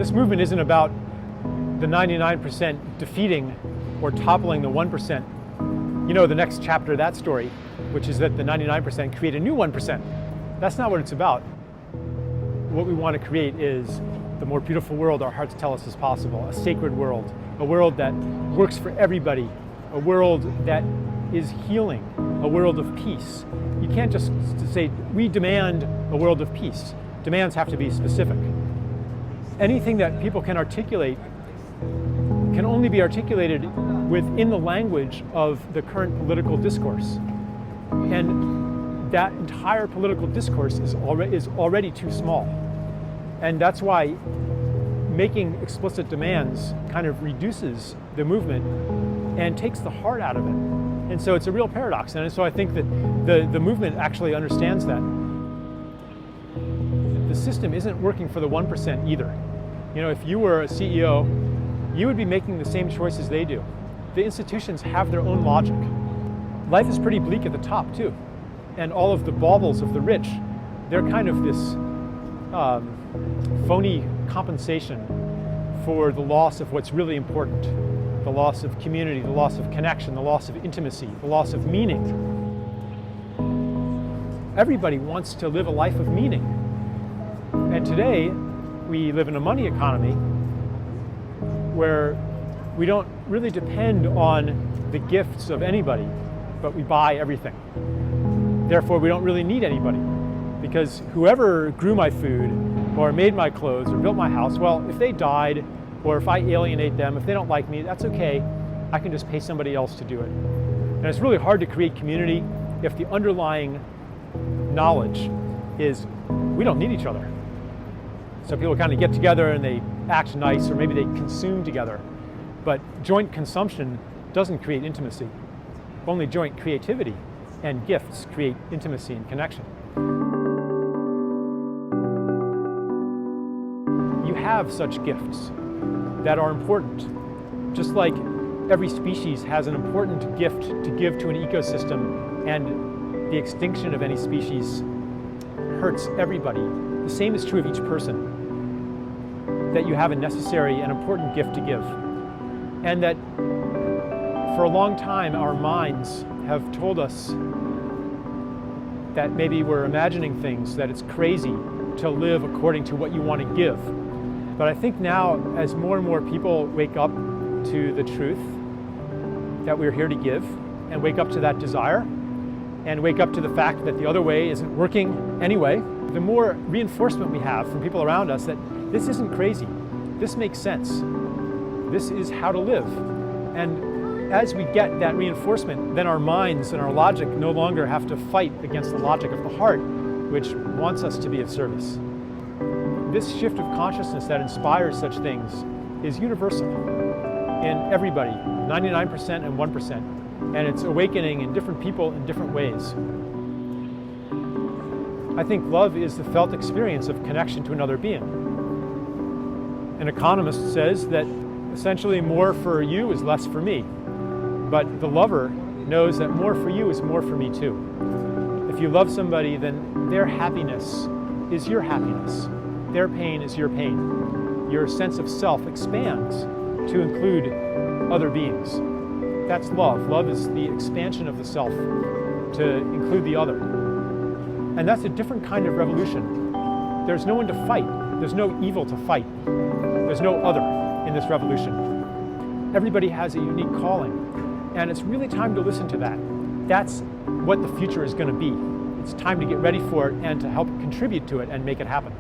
This movement isn't about the 99% defeating or toppling the 1%. You know the next chapter of that story, which is that the 99% create a new 1%. That's not what it's about. What we want to create is the more beautiful world our hearts tell us is possible, a sacred world, a world that works for everybody, a world that is healing, a world of peace. You can't just say, we demand a world of peace. Demands have to be specific. Anything that people can articulate can only be articulated within the language of the current political discourse. And that entire political discourse is already too small. And that's why making explicit demands kind of reduces the movement and takes the heart out of it. And so it's a real paradox. And so I think that the movement actually understands that. The system isn't working for the 1% either. You know, if you were a CEO, you would be making the same choices they do. The institutions have their own logic. Life is pretty bleak at the top too. And all of the baubles of the rich, they're kind of this phony compensation for the loss of what's really important. The loss of community, the loss of connection, the loss of intimacy, the loss of meaning. Everybody wants to live a life of meaning. And today, we live in a money economy where we don't really depend on the gifts of anybody, but we buy everything. Therefore, we don't really need anybody, because whoever grew my food or made my clothes or built my house, well, if they died or if I alienate them, if they don't like me, that's okay. I can just pay somebody else to do it. And it's really hard to create community if the underlying knowledge is we don't need each other. So people kind of get together and they act nice, or maybe they consume together. But joint consumption doesn't create intimacy. Only joint creativity and gifts create intimacy and connection. You have such gifts that are important. Just like every species has an important gift to give to an ecosystem, and the extinction of any species hurts everybody. The same is true of each person, that you have a necessary and important gift to give. And that for a long time, our minds have told us that maybe we're imagining things, that it's crazy to live according to what you want to give. But I think now, as more and more people wake up to the truth that we're here to give, and wake up to that desire, and wake up to the fact that the other way isn't working anyway, the more reinforcement we have from people around us that this isn't crazy, this makes sense, this is how to live. And as we get that reinforcement, then our minds and our logic no longer have to fight against the logic of the heart, which wants us to be of service. This shift of consciousness that inspires such things is universal in everybody, 99% and 1%, and it's awakening in different people in different ways. I think love is the felt experience of connection to another being. An economist says that essentially more for you is less for me, but the lover knows that more for you is more for me too. If you love somebody, then their happiness is your happiness. Their pain is your pain. Your sense of self expands to include other beings. That's love. Love is the expansion of the self to include the other. And that's a different kind of revolution. There's no one to fight. There's no evil to fight. There's no other in this revolution. Everybody has a unique calling, and it's really time to listen to that. That's what the future is going to be. It's time to get ready for it and to help contribute to it and make it happen.